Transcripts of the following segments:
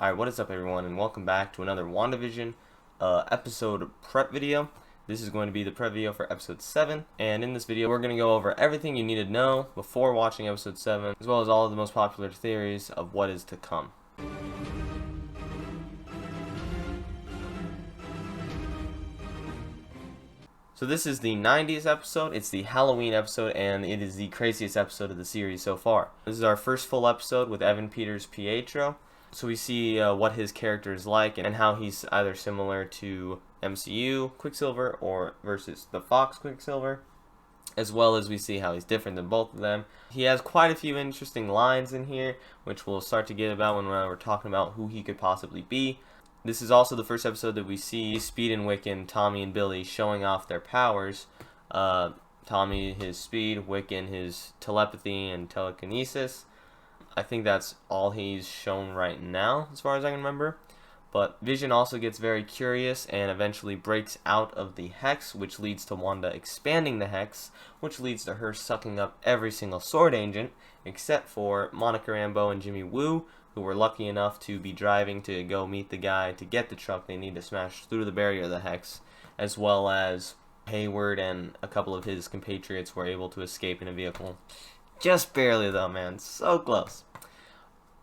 Alright, what is up everyone, and welcome back to another WandaVision episode prep video. This is going to be the prep video for episode 7, and in this video we're going to go over everything you need to know before watching episode 7, as well as all of the most popular theories of what is to come. So this is the 90th episode, it's the Halloween episode, and it is the craziest episode of the series so far. This is our first full episode with Evan Peters' Pietro. So we see what his character is like and how he's either similar to MCU Quicksilver or versus the Fox Quicksilver, as well as we see how he's different than both of them. He has quite a few interesting lines in here, which we'll start to get about when we're talking about who he could possibly be. This is also the first episode that we see Speed and Wiccan, Tommy and Billy showing off their powers. Tommy his speed, Wiccan his telepathy and telekinesis. I think that's all he's shown right now, as far as I can remember. But Vision also gets very curious and eventually breaks out of the Hex, which leads to Wanda expanding the Hex, which leads to her sucking up every single Sword agent, except for Monica Rambeau and Jimmy Woo, who were lucky enough to be driving to go meet the guy to get the truck they need to smash through the barrier of the Hex, as well as Hayward and a couple of his compatriots were able to escape in a vehicle. Just barely though, man. So close.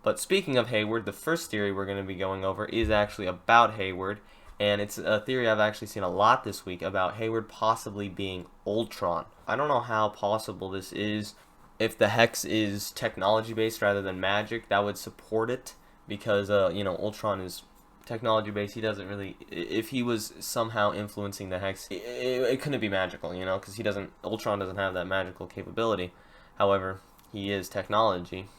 But speaking of Hayward, the first theory we're going to be going over is actually about Hayward, and it's a theory I've actually seen a lot this week about Hayward possibly being Ultron. I don't know how possible this is. If the Hex is technology-based rather than magic, that would support it, because, Ultron is technology-based. He doesn't really, if he was somehow influencing the Hex, it couldn't be magical, because Ultron doesn't have that magical capability. However, he is technology.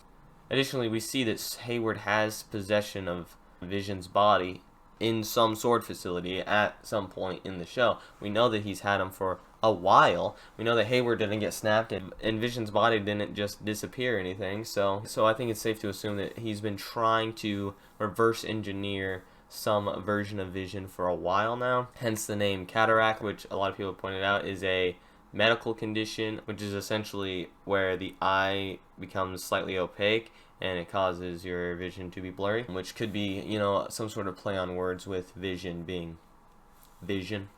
Additionally, we see that Hayward has possession of Vision's body in some sword facility at some point in the show. We know that he's had him for a while. We know that Hayward didn't get snapped and Vision's body didn't just disappear or anything. So I think it's safe to assume that he's been trying to reverse engineer some version of Vision for a while now. Hence the name cataract, which a lot of people pointed out is a medical condition, which is essentially where the eye becomes slightly opaque and it causes your vision to be blurry, which could be, some sort of play on words with vision being vision.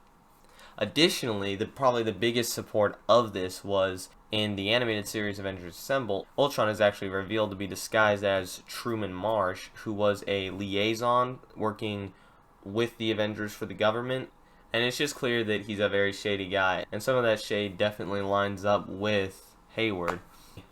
Additionally, probably the biggest support of this was in the animated series Avengers Assemble. Ultron is actually revealed to be disguised as Truman Marsh, who was a liaison working with the Avengers for the government. And it's just clear that he's a very shady guy. And some of that shade definitely lines up with Hayward.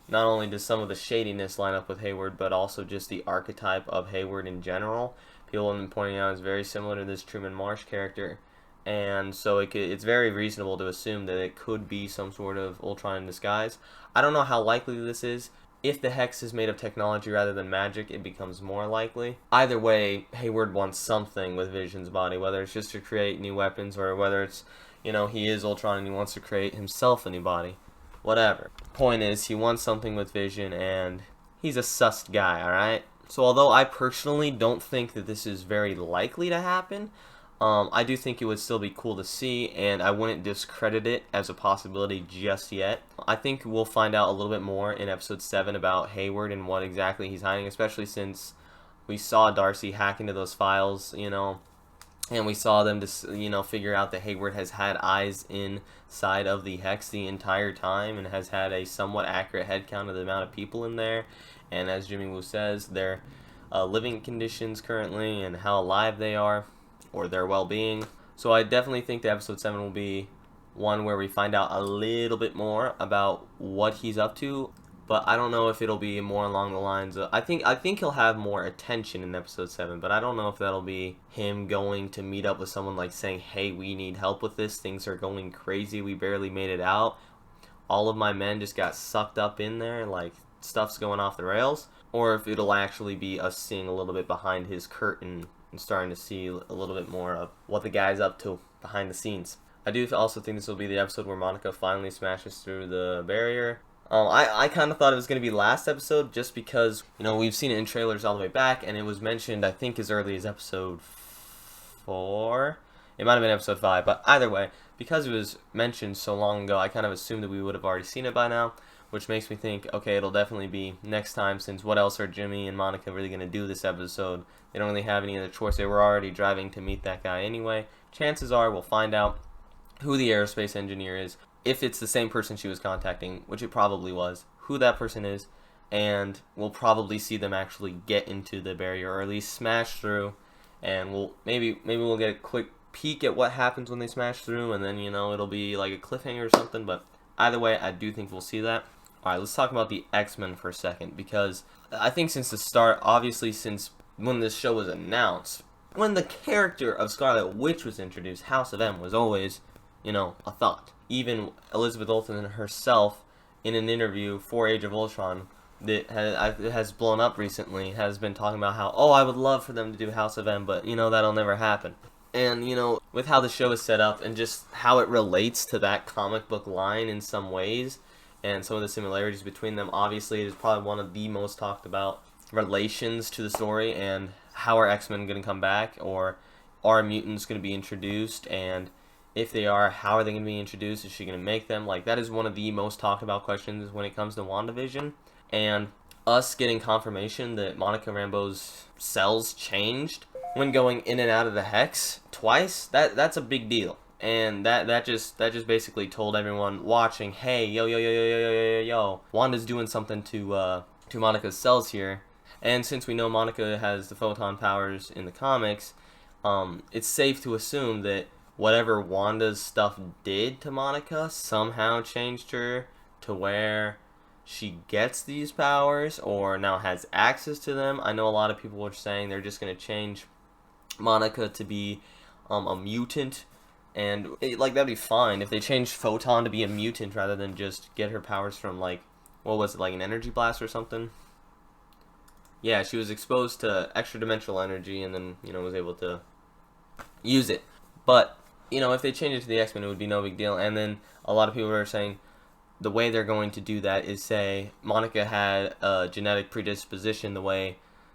Not only does some of the shadiness line up with Hayward, but also just the archetype of Hayward in general. People have been pointing out is very similar to this Truman Marsh character. And so it's very reasonable to assume that it could be some sort of Ultron in disguise. I don't know how likely this is. If the Hex is made of technology rather than magic, it becomes more likely. Either way, Hayward wants something with Vision's body, whether it's just to create new weapons or whether it's, he is Ultron and he wants to create himself a new body. Whatever. Point is, he wants something with Vision and he's a sus guy, alright? So although I personally don't think that this is very likely to happen, I do think it would still be cool to see, and I wouldn't discredit it as a possibility just yet. I think we'll find out a little bit more in episode 7 about Hayward and what exactly he's hiding, especially since we saw Darcy hack into those files, and we saw them to, figure out that Hayward has had eyes inside of the Hex the entire time and has had a somewhat accurate head count of the amount of people in there. And as Jimmy Woo says, their living conditions currently and how alive they are, or their well-being. So I definitely think that episode 7 will be one where we find out a little bit more about what he's up to, but I don't know if it'll be more along the lines of, I think he'll have more attention in episode 7, but I don't know if that'll be him going to meet up with someone like saying, hey, we need help with this, things are going crazy, we barely made it out, all of my men just got sucked up in there, like stuff's going off the rails, or if it'll actually be us seeing a little bit behind his curtain and starting to see a little bit more of what the guy's up to behind the scenes. I do also think this will be the episode where Monica finally smashes through the barrier. I kind of thought it was going to be last episode just because, we've seen it in trailers all the way back, and it was mentioned, I think, as early as episode 4. It might have been episode 5, but either way, because it was mentioned so long ago, I kind of assumed that we would have already seen it by now. which makes me think, okay, it'll definitely be next time, since what else are Jimmy and Monica really going to do this episode They don't really have any other choice. They were already driving to meet that guy anyway. Chances are we'll find out who the aerospace engineer is, if it's the same person she was contacting, which it probably was, who that person is, and we'll probably see them actually get into the barrier, or at least smash through, and maybe we'll get a quick peek at what happens when they smash through, and then, you know, it'll be like a cliffhanger or something. But either way, I do think we'll see that. Alright, let's talk about the X-Men for a second, because I think since the start, obviously since when this show was announced, when the character of Scarlet Witch was introduced, House of M was always, you know, a thought. Even Elizabeth Olsen herself, in an interview for Age of Ultron that has blown up recently, has been talking about how, oh, I would love for them to do House of M, but, you know, that'll never happen. And, you know, with how the show is set up and just how it relates to that comic book line in some ways, and some of the similarities between them, obviously it is probably one of the most talked about relations to the story, and how are X-Men going to come back, or are mutants going to be introduced, and if they are, how are they going to be introduced? Is she going to make them? Like, that is one of the most talked about questions when it comes to WandaVision. And us getting confirmation that Monica Rambeau's cells changed when going in and out of the Hex twice, that's a big deal. And that just basically told everyone watching, hey, yo, Wanda's doing something to Monica's cells here. And since we know Monica has the photon powers in the comics, it's safe to assume that whatever Wanda's stuff did to Monica somehow changed her to where she gets these powers or now has access to them. I know a lot of people are saying they're just going to change Monica to be a mutant, and that'd be fine if they changed Photon to be a mutant rather than just get her powers from, like, what was it, like an energy blast or something? Yeah, she was exposed to extra dimensional energy and then, you know, was able to use it. But, you know, if they change it to the X-Men, it would be no big deal. And then a lot of people are saying the way they're going to do that is, say, Monica had a genetic predisposition the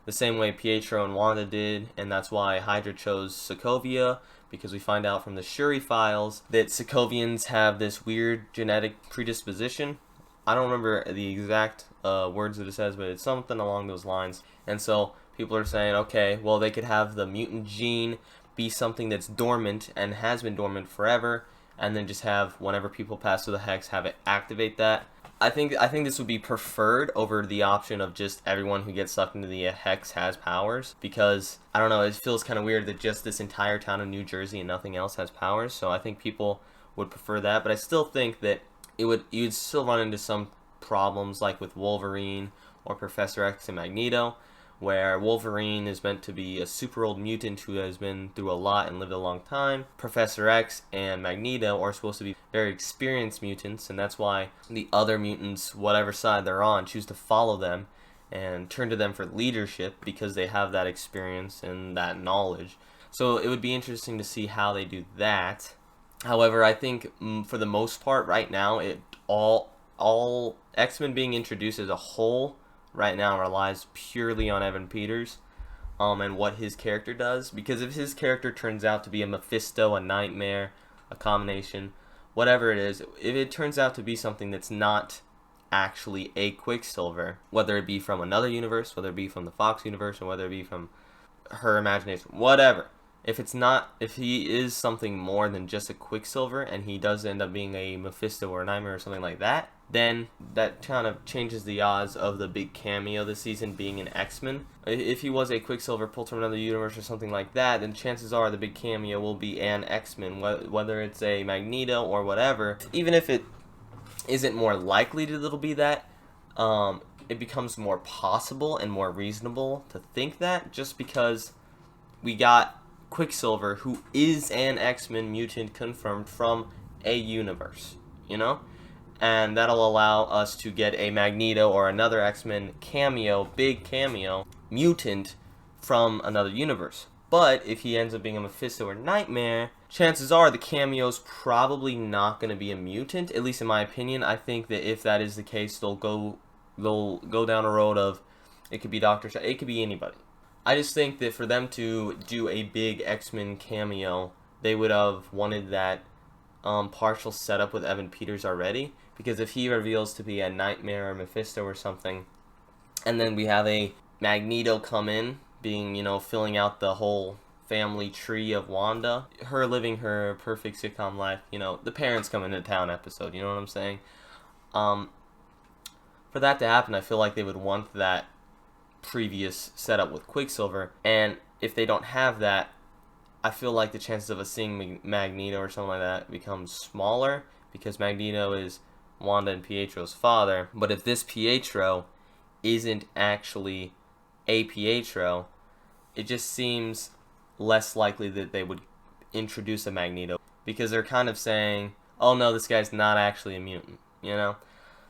same way Pietro and Wanda did, and that's why Hydra chose Sokovia, because we find out from the Shuri files that Sokovians have this weird genetic predisposition. I don't remember the exact words that it says, but it's something along those lines. And so people are saying, okay, well, they could have the mutant gene be something that's dormant and has been dormant forever, and then just have, whenever people pass through the Hex, have it activate that. I think this would be preferred over the option of just everyone who gets sucked into the Hex has powers, because, I don't know, it feels kind of weird that just this entire town of New Jersey and nothing else has powers, so I think people would prefer that. But I still think that you'd still run into some problems, like with Wolverine or Professor X and Magneto, where Wolverine is meant to be a super old mutant who has been through a lot and lived a long time. Professor X and Magneto are supposed to be very experienced mutants, and that's why the other mutants, whatever side they're on, choose to follow them and turn to them for leadership because they have that experience and that knowledge. So it would be interesting to see how they do that. However, I think for the most part right now, all X-Men being introduced as a whole right now relies purely on Evan Peters and what his character does. Because if his character turns out to be a Mephisto, a Nightmare, a combination, whatever it is, if it turns out to be something that's not actually a Quicksilver, whether it be from another universe, whether it be from the Fox universe, or whether it be from her imagination, whatever, if he is something more than just a Quicksilver and he does end up being a Mephisto or a Nightmare or something like that, then that kind of changes the odds of the big cameo this season being an X-Men. If he was a Quicksilver pulled from another universe or something like that, then chances are the big cameo will be an X-Men, whether it's a Magneto or whatever. Even if it isn't more likely that it'll be that, it becomes more possible and more reasonable to think that, just because we got Quicksilver, who is an X-Men mutant confirmed from a universe, you know? And that'll allow us to get a Magneto or another X-Men cameo, big cameo, mutant from another universe. But if he ends up being a Mephisto or Nightmare, chances are the cameo's probably not going to be a mutant, at least in my opinion. I think that if that is the case, they'll go down a road of, it could be Dr. Strange, it could be anybody. I just think that for them to do a big X-Men cameo, they would have wanted that partial setup with Evan Peters already, because if he reveals to be a Nightmare or Mephisto or something, and then we have a Magneto come in being, filling out the whole family tree of Wanda. Her living her perfect sitcom life, the parents come into town episode, you know what I'm saying? For that to happen, I feel like they would want that previous setup with Quicksilver, and if they don't have that, I feel like the chances of us seeing Magneto or something like that becomes smaller, because Magneto is Wanda and Pietro's father. But if this Pietro isn't actually a Pietro, it just seems less likely that they would introduce a Magneto, because they're kind of saying, oh no, this guy's not actually a mutant,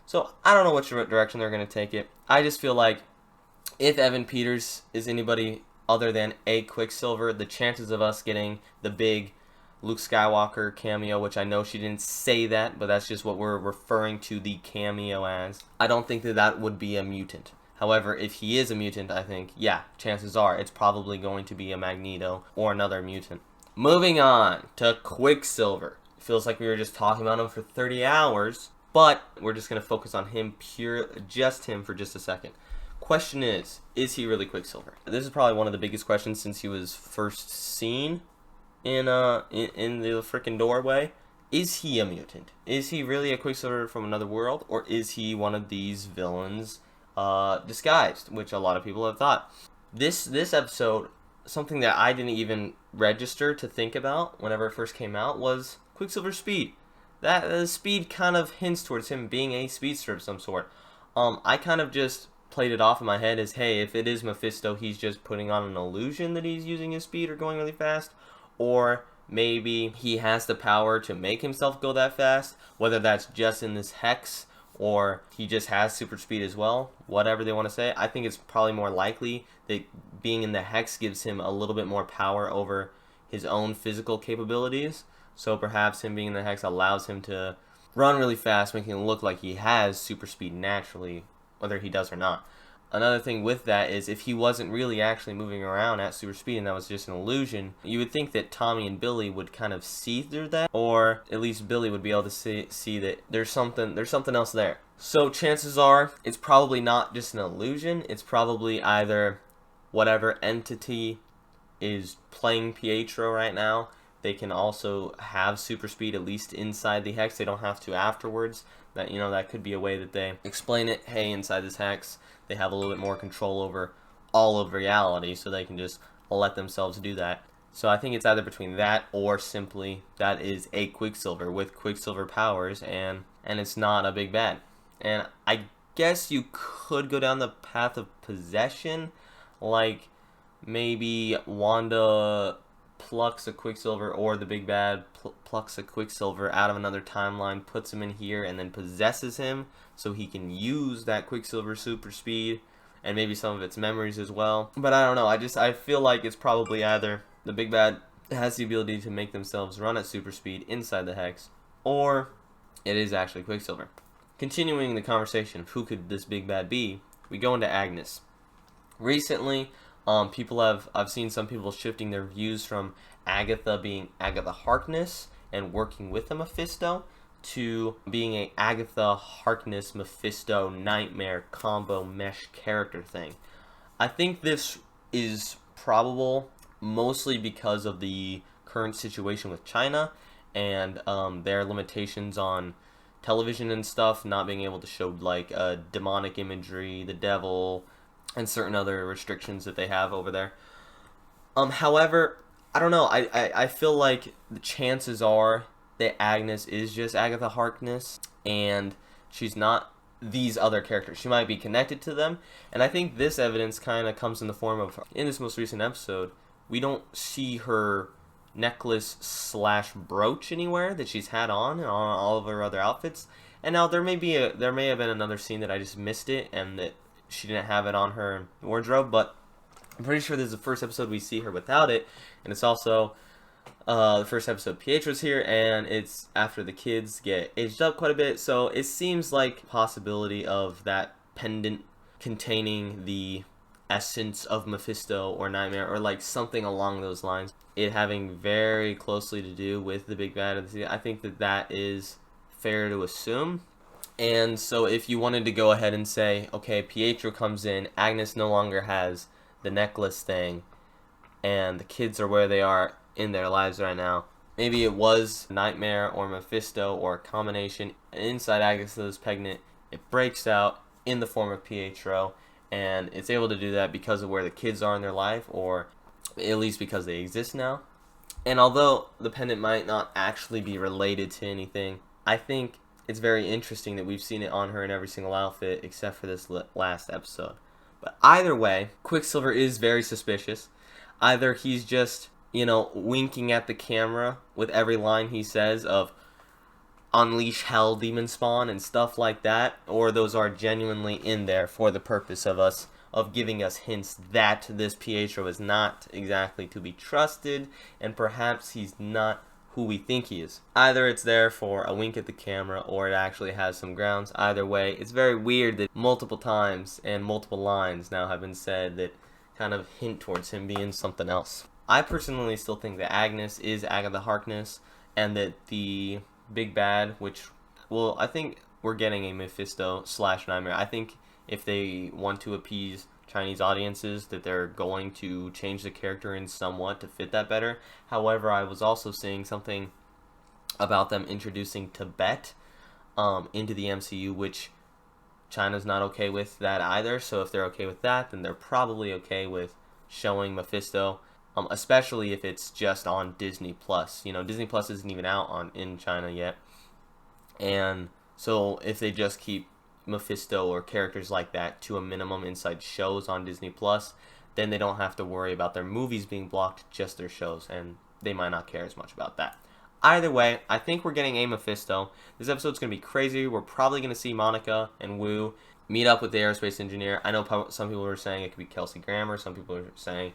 So I don't know which direction they're going to take it. I just feel like if Evan Peters is anybody other than a Quicksilver, the chances of us getting the big Luke Skywalker cameo, which I know she didn't say that, but that's just what we're referring to the cameo as, I don't think that would be a mutant. However, if he is a mutant, I think, yeah, chances are it's probably going to be a Magneto or another mutant. Moving on to Quicksilver. It feels like we were just talking about him for 30 hours, but we're just going to focus on him, just him for just a second. Question is he really Quicksilver? This is probably one of the biggest questions since he was first seen in the freaking doorway. Is he a mutant? Is he really a Quicksilver from another world, or is he one of these villains disguised, which a lot of people have thought? This episode, something that I didn't even register to think about whenever it first came out, was Quicksilver's speed. That speed kind of hints towards him being a speedster of some sort. I kind of just played it off in my head as, hey, if it is Mephisto, he's just putting on an illusion that he's using his speed or going really fast, or maybe he has the power to make himself go that fast, whether that's just in this hex or he just has super speed as well, whatever they want to say. I think it's probably more likely that being in the hex gives him a little bit more power over his own physical capabilities, so perhaps him being in the hex allows him to run really fast, making it look like he has super speed naturally, whether he does or not. Another thing with that is, if he wasn't really actually moving around at super speed and that was just an illusion, you would think that Tommy and Billy would kind of see through that, or at least Billy would be able to see that there's something else there. So chances are it's probably not just an illusion. It's probably either whatever entity is playing Pietro right now, they can also have super speed at least inside the hex. They don't have to afterwards. That could be a way that they explain it. Hey, inside this hex, they have a little bit more control over all of reality, so they can just let themselves do that. So I think it's either between that or simply that is a Quicksilver with Quicksilver powers, and it's not a big bad. And I guess you could go down the path of possession, like maybe Wanda plucks a Quicksilver, or the big bad plucks a Quicksilver out of another timeline, puts him in here, and then possesses him so he can use that Quicksilver super speed and maybe some of its memories as well. But I don't know. I feel like it's probably either the big bad has the ability to make themselves run at super speed inside the hex, or it is actually Quicksilver. Continuing the conversation of who could this big bad be, we go into Agnes. Recently, I've seen some people shifting their views from Agatha being Agatha Harkness and working with a Mephisto to being a Agatha Harkness Mephisto nightmare combo mesh character thing. I think this is probable mostly because of the current situation with China and their limitations on television and stuff, not being able to show like demonic imagery, the devil, and certain other restrictions that they have over there. However, I don't know. I feel like the chances are that Agnes is just Agatha Harkness, and she's not these other characters. She might be connected to them, and I think this evidence kind of comes in the form of, in this most recent episode, we don't see her necklace / brooch anywhere that she's had on all of her other outfits. And now there may have been another scene that I just missed it and that she didn't have it on her wardrobe, but I'm pretty sure this is the first episode we see her without it, and it's also the first episode Pietro's here, and it's after the kids get aged up quite a bit, so it seems like possibility of that pendant containing the essence of Mephisto or Nightmare, or like something along those lines, it having very closely to do with the big bad of the season. I think that is fair to assume. And so if you wanted to go ahead and say, okay, Pietro comes in, Agnes no longer has the necklace thing, and the kids are where they are in their lives right now. Maybe it was Nightmare or Mephisto or a combination. And inside Agatha is pregnant. It breaks out in the form of Pietro, and it's able to do that because of where the kids are in their life, or at least because they exist now. And although the pendant might not actually be related to anything, I think it's very interesting that we've seen it on her in every single outfit except for this last episode. But either way, Quicksilver is very suspicious. Either he's just, winking at the camera with every line he says of unleash hell, demon spawn, and stuff like that, or those are genuinely in there for the purpose of giving us hints that this Pietro is not exactly to be trusted, and perhaps he's not who we think he is. Either it's there for a wink at the camera, or it actually has some grounds. Either way, it's very weird that multiple times and multiple lines now have been said that kind of hint towards him being something else. I personally still think that Agnes is Agatha Harkness, and that the big bad, I think we're getting a Mephisto / Nightmare. I think if they want to appease Chinese audiences, that they're going to change the character in somewhat to fit that better. However, I was also seeing something about them introducing Tibet into the MCU, which China's not okay with that either. So if they're okay with that, then they're probably okay with showing Mephisto, especially if it's just on Disney Plus. Disney Plus isn't even out in China yet, and so if they just keep Mephisto or characters like that to a minimum inside shows on Disney Plus, then they don't have to worry about their movies being blocked, just their shows, and they might not care as much about that. Either way, I think we're getting a Mephisto. This episode's going to be crazy. We're probably going to see Monica and Wu meet up with the aerospace engineer. I know some people are saying it could be Kelsey Grammer. Some people are saying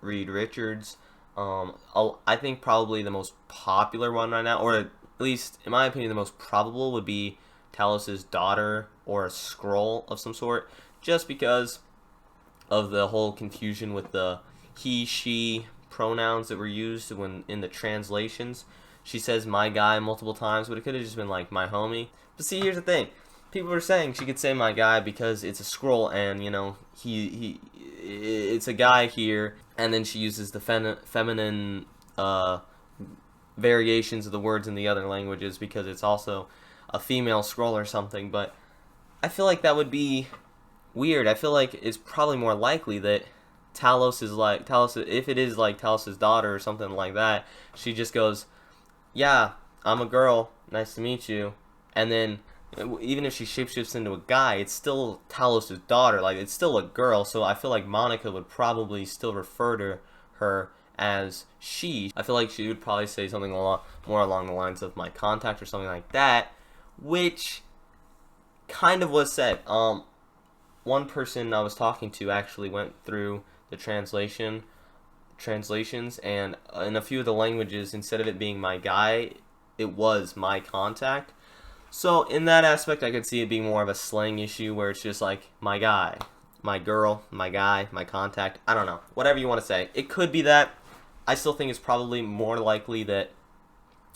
Reed Richards. I think probably the most popular one right now, or at least in my opinion the most probable, would be Talos' daughter or a Skrull of some sort, just because of the whole confusion with the he, she pronouns that were used when in the translations. She says my guy multiple times, but it could have just been like my homie. But see, here's the thing. People are saying she could say my guy because it's a Skrull, and it's a guy here, and then she uses the feminine variations of the words in the other languages because it's also a female Skrull or something. But I feel like that would be weird. I feel like it's probably more likely that Talos, if it is like Talos' daughter or something like that, she just goes, yeah, I'm a girl, nice to meet you, and then even if she shapeshifts into a guy, it's still Talos' daughter, like it's still a girl. So I feel like Monica would probably still refer to her as she. I feel like she would probably say something more along the lines of my contact or something like that, which kind of was said. One person I was talking to actually went through the translations, and in a few of the languages, instead of it being my guy, it was my contact. So in that aspect, I could see it being more of a slang issue where it's just like my guy, my girl, my guy, my contact. I don't know, whatever you want to say. It could be that. I still think it's probably more likely that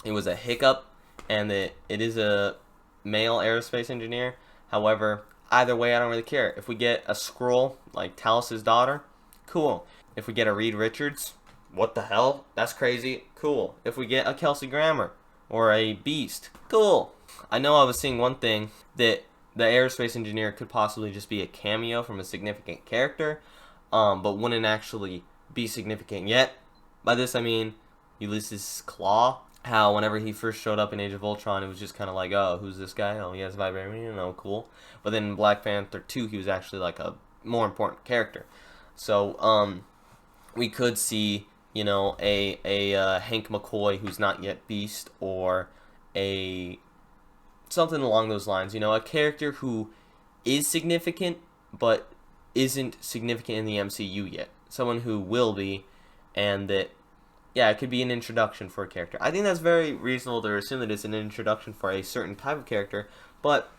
it was a hiccup and that it is a male aerospace engineer. However, either way, I don't really care. If we get a Skrull like Talos' daughter, cool. If we get a Reed Richards, what the hell? That's crazy. Cool. If we get a Kelsey Grammer or a Beast, cool. I know I was seeing one thing, that the aerospace engineer could possibly just be a cameo from a significant character, but wouldn't actually be significant yet. By this I mean Ulysses Claw. How whenever he first showed up in Age of Ultron, it was just kind of like, oh, who's this guy? Oh, he has vibranium, oh, cool. But then in Black Panther 2, he was actually like a more important character. So, we could see, a Hank McCoy who's not yet Beast, or something along those lines. A character who is significant, but isn't significant in the MCU yet. Someone who will be, and that, yeah, it could be an introduction for a character. I think that's very reasonable to assume that it's an introduction for a certain type of character, but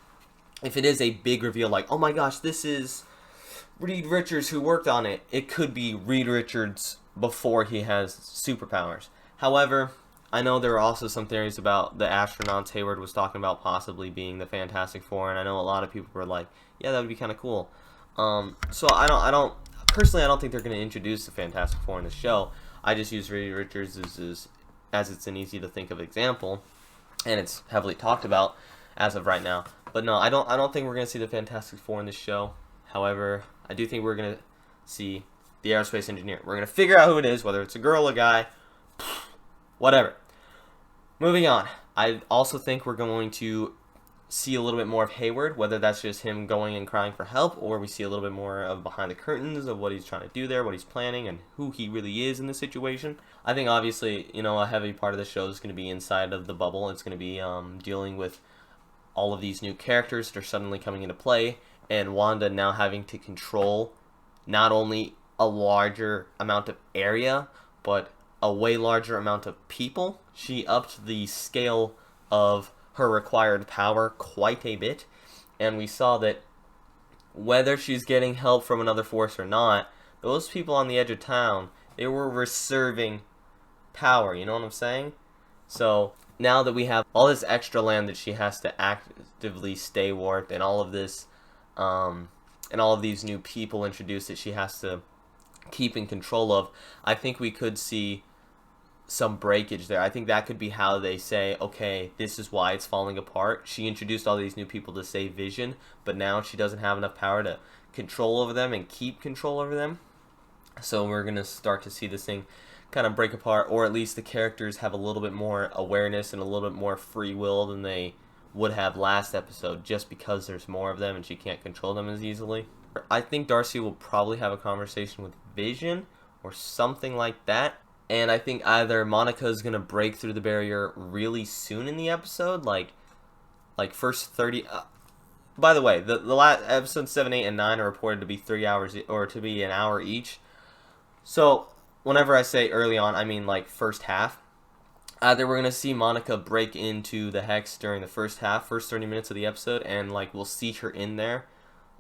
if it is a big reveal, like, oh my gosh, this is Reed Richards who worked on it, it could be Reed Richards before he has superpowers. However, I know there are also some theories about the astronauts Hayward was talking about possibly being the Fantastic Four, and I know a lot of people were like, yeah, that would be kind of cool. So personally, I don't think they're going to introduce the Fantastic Four in the show. I just use Reed Richards as it's an easy to think of example, and it's heavily talked about as of right now. But no, I don't think we're going to see the Fantastic Four in this show. However, I do think we're going to see the aerospace engineer. We're going to figure out who it is, whether it's a girl, a guy, whatever. Moving on. I also think we're going to see a little bit more of Hayward, whether that's just him going and crying for help, or we see a little bit more of behind the curtains of what he's trying to do there, what he's planning, and who he really is in this situation. I think obviously, a heavy part of the show is going to be inside of the bubble. It's going to be dealing with all of these new characters that are suddenly coming into play, and Wanda now having to control not only a larger amount of area, but a way larger amount of people. She upped the scale of her required power quite a bit, and we saw that whether she's getting help from another force or not, those people on the edge of town, they were reserving power, you know what I'm saying? So now that we have all this extra land that she has to actively stay warped, and all of this and all of these new people introduced that she has to keep in control of, I think we could see some breakage there. I think that could be how they say, okay, this is why it's falling apart. She introduced all these new people to save Vision, but now she doesn't have enough power to control over them and keep control over them. So we're going to start to see this thing kind of break apart, or at least the characters have a little bit more awareness and a little bit more free will than they would have last episode, just because there's more of them and she can't control them as easily. I think Darcy will probably have a conversation with Vision or something like that. And I think either Monica's going to break through the barrier really soon in the episode, like first 30... by the way, the last episodes 7, 8, and 9 are reported to be 3 hours, or to be an hour each. So whenever I say early on, I mean like first half. Either we're going to see Monica break into the Hex during the first 30 minutes of the episode, and we'll see her in there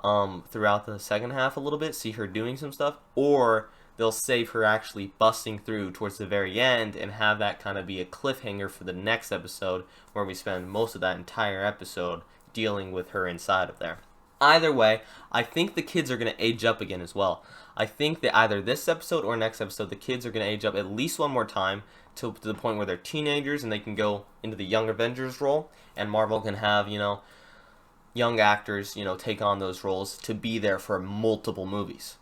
throughout the second half a little bit, see her doing some stuff, or they'll save her actually busting through towards the very end and have that kind of be a cliffhanger for the next episode, where we spend most of that entire episode dealing with her inside of there. Either way, I think the kids are going to age up again as well. I think that either this episode or next episode, the kids are going to age up at least one more time to the point where they're teenagers and they can go into the Young Avengers role, and Marvel can have, young actors, take on those roles to be there for multiple movies.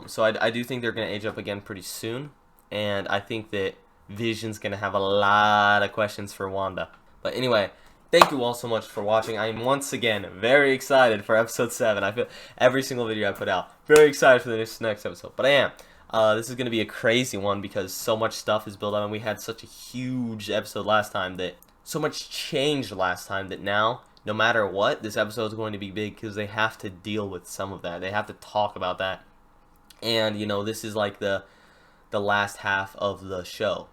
So I do think they're going to age up again pretty soon, and I think that Vision's going to have a lot of questions for Wanda. But anyway, thank you all so much for watching. I am once again very excited for episode 7. I feel every single video I put out, very excited for the next episode. But I am. This is going to be a crazy one because so much stuff is built up, and we had such a huge episode last time, that so much changed last time, that now, no matter what, this episode is going to be big because they have to deal with some of that. They have to talk about that. And, this is like the last half of the show.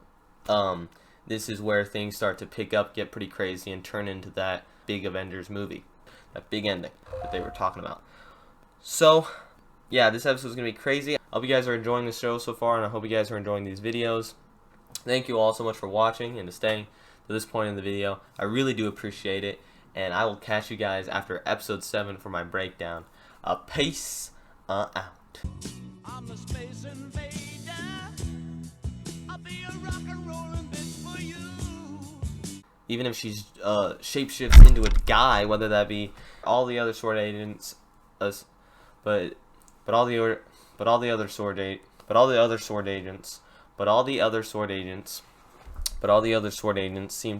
This is where things start to pick up, get pretty crazy, and turn into that big Avengers movie. That big ending that they were talking about. So, yeah, this episode is going to be crazy. I hope you guys are enjoying the show so far, and I hope you guys are enjoying these videos. Thank you all so much for watching and to staying to this point in the video. I really do appreciate it. And I will catch you guys after episode 7 for my breakdown. Peace out. I'm a space invader. I'll be a rock and rollin' bitch for you. Even if she's shapeshifts into a guy, whether that be all the other sword agents, but all the other sword agents seem to